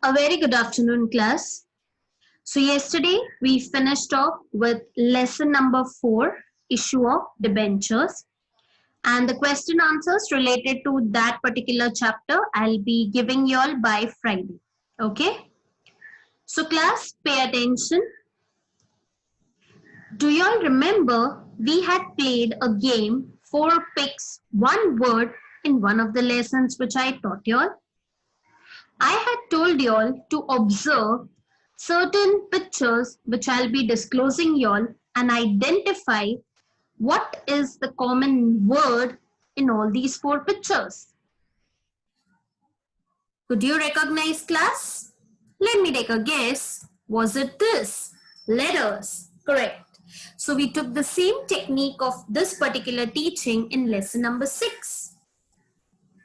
A very good afternoon, class. So, yesterday we finished off with lesson number 4, issue of debentures, and the question answers related to that particular chapter I'll be giving you all by Friday. Okay, so class, pay attention. Do you all remember we had played a game 4 picks, 1 word in one of the lessons which I taught you all? I had told y'all to observe certain pictures which I'll be disclosing y'all and identify what is the common word in all these 4 pictures. Could you recognize, class? Let me take a guess. Was it this? Letters. Correct. So we took the same technique of this particular teaching in lesson number 6.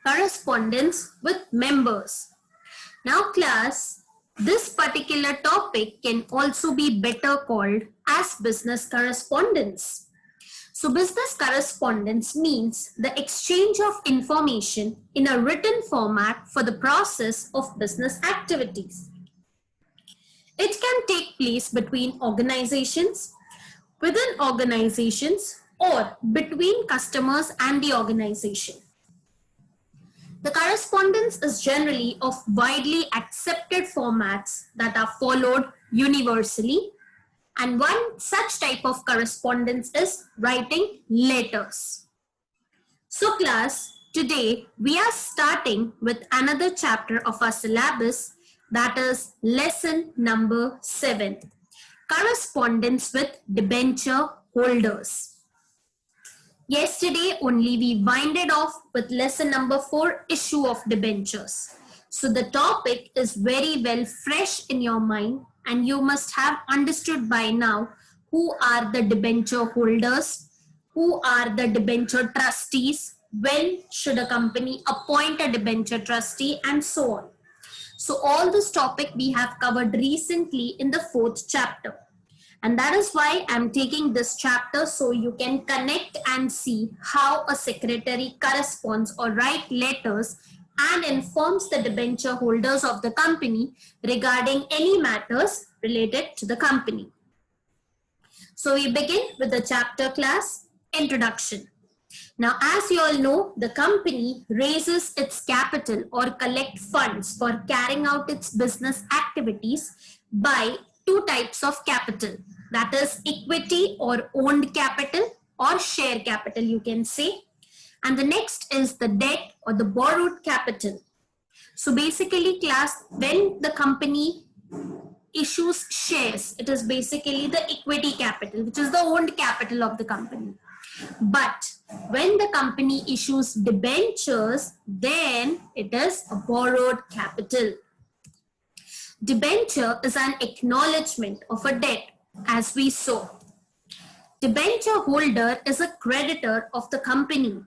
Correspondence with members. Now class, this particular topic can also be better called as business correspondence. So business correspondence means the exchange of information in a written format for the process of business activities. It can take place between organizations, within organizations, or between customers and the organization. The correspondence is generally of widely accepted formats that are followed universally, and one such type of correspondence is writing letters. So class, today we are starting with another chapter of our syllabus, that is lesson number 7, correspondence with debenture holders. Yesterday only we winded off with lesson number 4, issue of debentures. So the topic is very well fresh in your mind and you must have understood by now who are the debenture holders, who are the debenture trustees, when should a company appoint a debenture trustee, and so on. So all this topic we have covered recently in the 4th chapter. And that is why I'm taking this chapter so you can connect and see how a secretary corresponds or write letters and informs the debenture holders of the company regarding any matters related to the company. So we begin with the chapter class, Introduction. Now, as you all know, the company raises its capital or collect funds for carrying out its business activities by 2 types of capital, that is equity or owned capital or share capital you can say, and the next is the debt or the borrowed capital. So basically class, when the company issues shares, it is basically the equity capital, which is the owned capital of the company. But when the company issues debentures, then it is a borrowed capital. Debenture is an acknowledgement of a debt, as we saw. Debenture holder is a creditor of the company.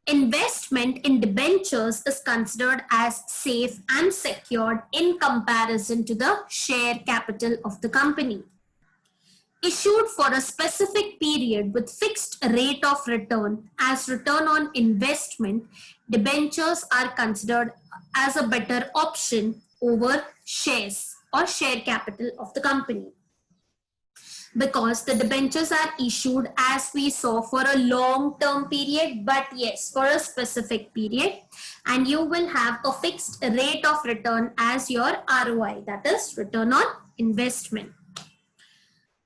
Investment in debentures is considered as safe and secured in comparison to the share capital of the company. Issued for a specific period with fixed rate of return as return on investment, debentures are considered as a better option over shares or share capital of the company, because the debentures are issued, as we saw, for a long-term period, but yes, for a specific period, and you will have a fixed rate of return as your ROI, that is return on investment.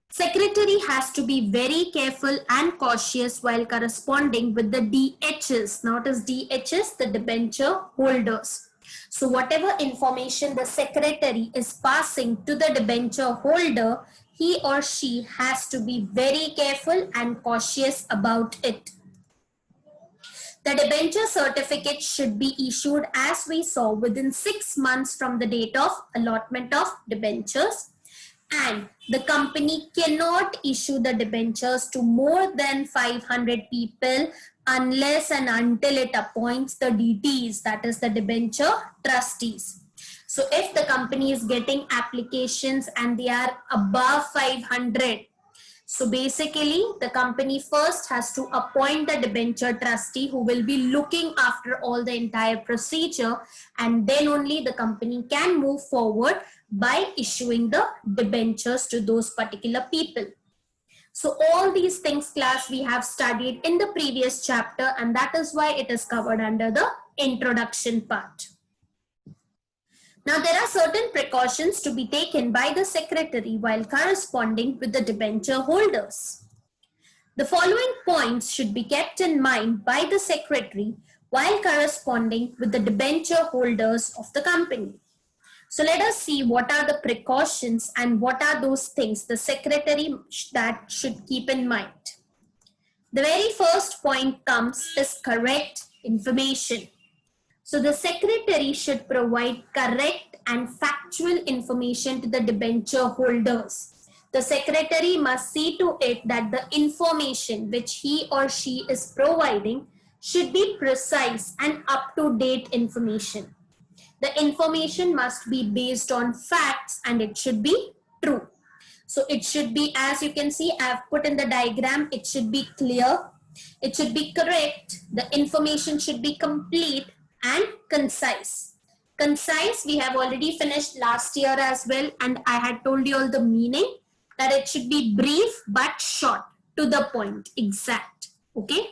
Secretary has to be very careful and cautious while corresponding with the DHs. Notice DHs, the debenture holders. So whatever information the secretary is passing to the debenture holder, he or she has to be very careful and cautious about it. The debenture certificate should be issued, as we saw, within 6 months from the date of allotment of debentures, and the company cannot issue the debentures to more than 500 people unless and until it appoints the DTs, that is the debenture trustees. So if the company is getting applications and they are above 500, So basically, the company first has to appoint the debenture trustee who will be looking after all the entire procedure, and then only the company can move forward by issuing the debentures to those particular people. So all these things, class, we have studied in the previous chapter, and that is why it is covered under the introduction part. Now, there are certain precautions to be taken by the secretary while corresponding with the debenture holders. The following points should be kept in mind by the secretary while corresponding with the debenture holders of the company. So let us see what are the precautions and what are those things the secretary that should keep in mind. The very first point comes is correct information. So the secretary should provide correct and factual information to the debenture holders. The secretary must see to it that the information which he or she is providing should be precise and up-to-date information. The information must be based on facts and it should be true. So it should be, as you can see, I have put in the diagram, it should be clear, it should be correct, the information should be complete and concise. Concise, we have already finished last year as well, and I had told you all the meaning that it should be brief but short, to the point, exact. Okay.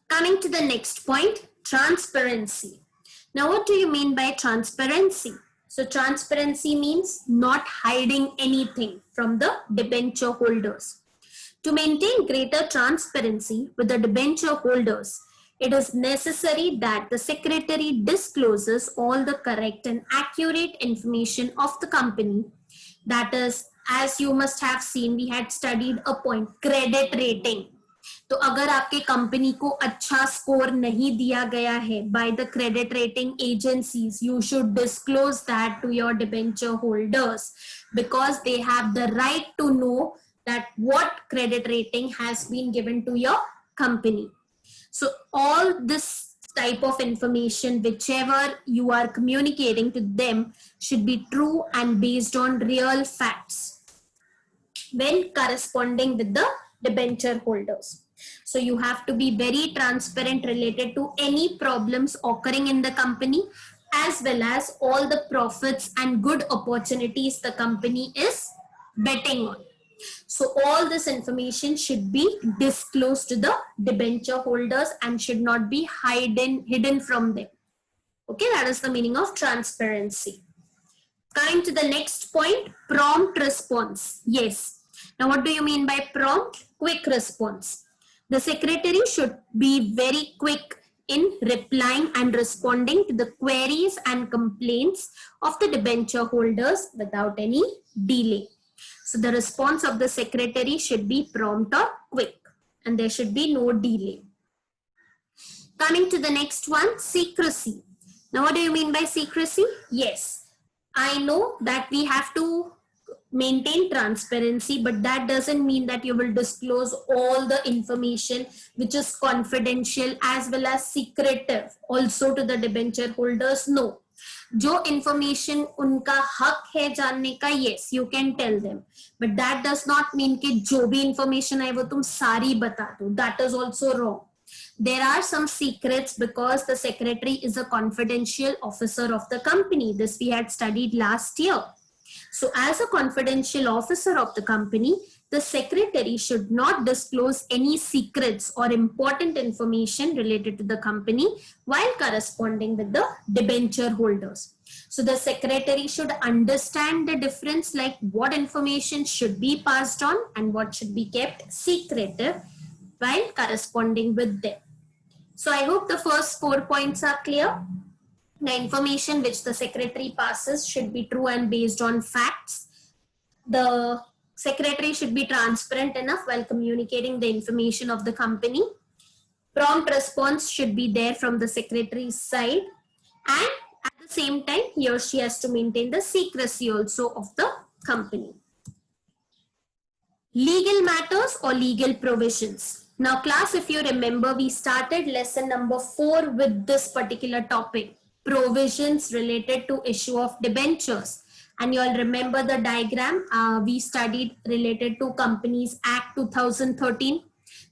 Coming to the next point, transparency. Now, what do you mean by transparency? So transparency means not hiding anything from the debenture holders. To maintain greater transparency with the debenture holders, it is necessary that the secretary discloses all the correct and accurate information of the company. That is, as you must have seen, we had studied a point, credit rating. तो अगर आपके company को अच्छा score नहीं दिया गया है by the credit rating agencies, you should disclose that to your debenture holders because they have the right to know that what credit rating has been given to your company. So all this type of information, whichever you are communicating to them, should be true and based on real facts when corresponding with the debenture holders. So you have to be very transparent related to any problems occurring in the company as well as all the profits and good opportunities the company is betting on. So all this information should be disclosed to the debenture holders and should not be hidden from them. Okay, that is the meaning of transparency. Coming to the next point, prompt response. Yes. Now, what do you mean by prompt? Quick response. The secretary should be very quick in replying and responding to the queries and complaints of the debenture holders without any delay. So the response of the secretary should be prompt or quick and there should be no delay. Coming to the next one, secrecy. Now, what do you mean by secrecy? Yes, I know that we have to maintain transparency, but that doesn't mean that you will disclose all the information which is confidential as well as secretive also to the debenture holders. No. जो information उनका हक है जानने का, yes, you can tell them, but that does not mean कि जो भी information है वो तुम सारी बता दो. That is also wrong. There are some secrets because the secretary is a confidential officer of the company. This we had studied last year. So as a confidential officer of the company, the secretary should not disclose any secrets or important information related to the company while corresponding with the debenture holders. So the secretary should understand the difference, like what information should be passed on and what should be kept secretive while corresponding with them. So I hope the first 4 points are clear. The information which the secretary passes should be true and based on facts. The secretary should be transparent enough while communicating the information of the company. Prompt response should be there from the secretary's side. And at the same time, he or she has to maintain the secrecy also of the company. Legal matters or legal provisions. Now class, if you remember, we started lesson number 4 with this particular topic. Provisions related to issue of debentures, And you all remember the diagram we studied related to Companies Act 2013,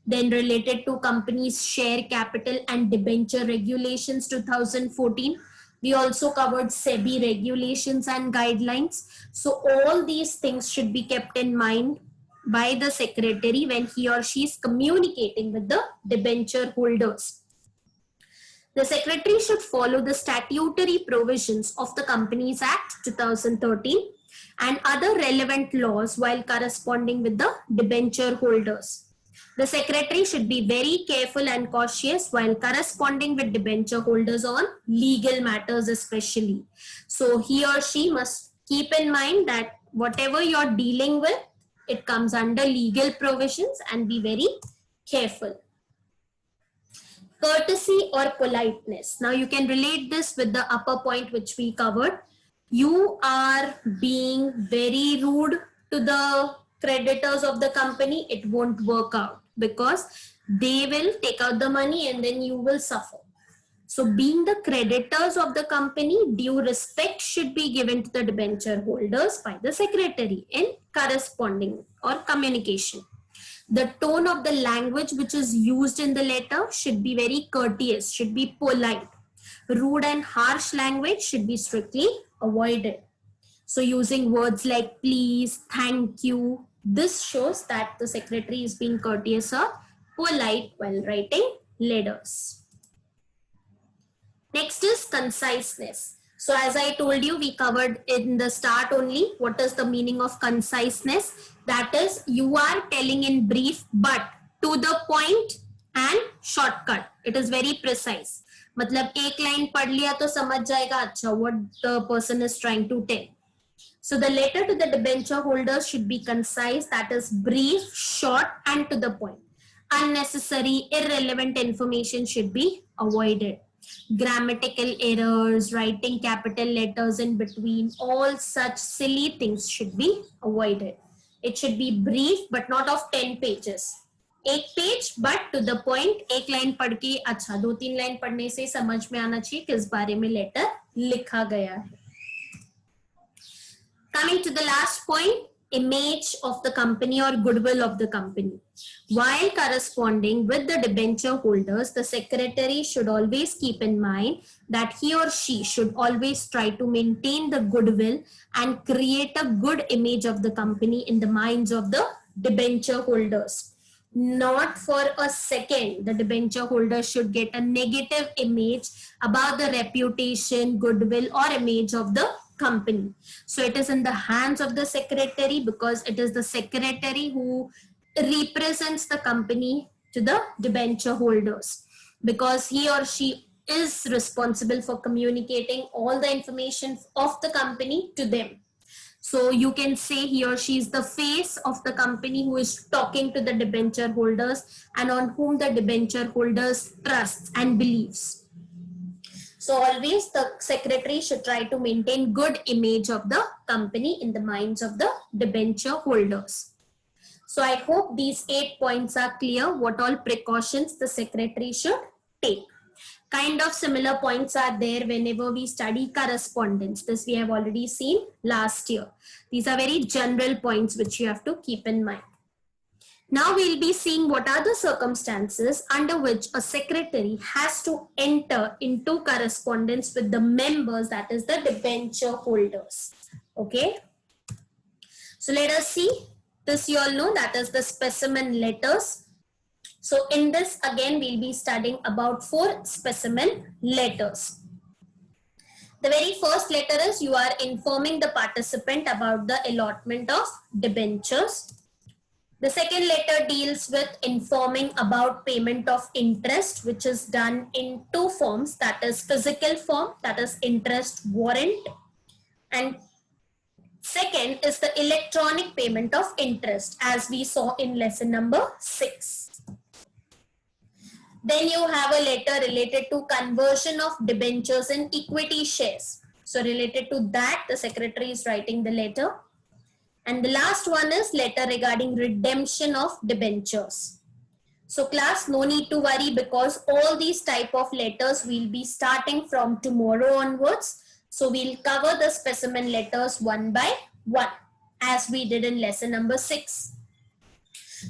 then related to Companies Share Capital and Debenture Regulations 2014. We also covered SEBI regulations and guidelines. So all these things should be kept in mind by the secretary when he or she is communicating with the debenture holders. The secretary should follow the statutory provisions of the Companies Act 2013 and other relevant laws while corresponding with the debenture holders. The secretary should be very careful and cautious while corresponding with debenture holders on legal matters especially. So he or she must keep in mind that whatever you're dealing with, it comes under legal provisions, and be very careful. Courtesy or politeness. Now you can relate this with the upper point which we covered. You are being very rude to the creditors of the company, it won't work out because they will take out the money and then you will suffer. So being the creditors of the company, due respect should be given to the debenture holders by the secretary in corresponding or communication. The tone of the language which is used in the letter should be very courteous, should be polite. Rude and harsh language should be strictly avoided. So using words like please, thank you, this shows that the secretary is being courteous or polite while writing letters. Next is conciseness. So as I told you, we covered in the start only what is the meaning of conciseness. That is, you are telling in brief but to the point and shortcut. It is very precise. मतलब एक line पढ़ लिया तो समझ जाएगा अच्छा what the person is trying to tell. So the letter to the debenture holders should be concise, that is brief, short and to the point. Unnecessary, irrelevant information should be avoided. Grammatical errors, writing capital letters in between, all such silly things should be avoided. It should be brief but not of 10 pages. एक page but to the point, एक line पढ़ के अच्छा 2-3 line पढ़ने से समझ में आना चाहिए किस बारे में लेटर लिखा गया है. Coming to the last point, image of the company or goodwill of the company. While corresponding with the debenture holders, the secretary should always keep in mind that he or she should always try to maintain the goodwill and create a good image of the company in the minds of the debenture holders. Not for a second the debenture holder should get a negative image about the reputation, goodwill or image of the company. So it is in the hands of the secretary, because it is the secretary who represents the company to the debenture holders, because he or she is responsible for communicating all the information of the company to them. So you can say he or she is the face of the company who is talking to the debenture holders and on whom the debenture holders trusts and believes. So always the secretary should try to maintain good image of the company in the minds of the debenture holders. So I hope these 8 points are clear, what all precautions the secretary should take. Kind of similar points are there whenever we study correspondence. This we have already seen last year. These are very general points which you have to keep in mind. Now we'll be seeing what are the circumstances under which a secretary has to enter into correspondence with the members, that is the debenture holders. Okay. So let us see. This you all know, that is the specimen letters. So in this again we'll be studying about 4 specimen letters. The very first letter is you are informing the participant about the allotment of debentures. The second letter deals with informing about payment of interest, which is done in 2 forms, that is physical form, that is interest warrant, and second is the electronic payment of interest, as we saw in lesson number 6. Then you have a letter related to conversion of debentures in equity shares. So related to that, the secretary is writing the letter. And the last one is letter regarding redemption of debentures. So class, no need to worry, because all these type of letters will be starting from tomorrow onwards. So we'll cover the specimen letters one by one as we did in lesson number 6.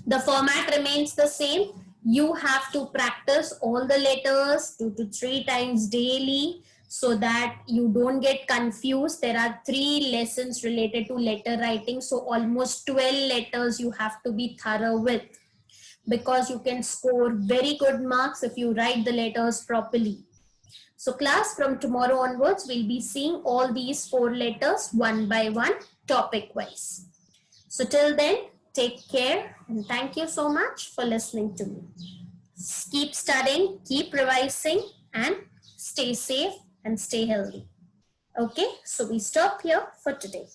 The format remains the same. You have to practice all the letters 2 to 3 times daily so that you don't get confused. There are 3 lessons related to letter writing. So almost 12 letters you have to be thorough with, because you can score very good marks if you write the letters properly. So class, from tomorrow onwards, we'll be seeing all these 4 letters one by one, topic wise. So till then, take care and thank you so much for listening to me. Keep studying, keep revising, and stay safe and stay healthy. Okay, so we stop here for today.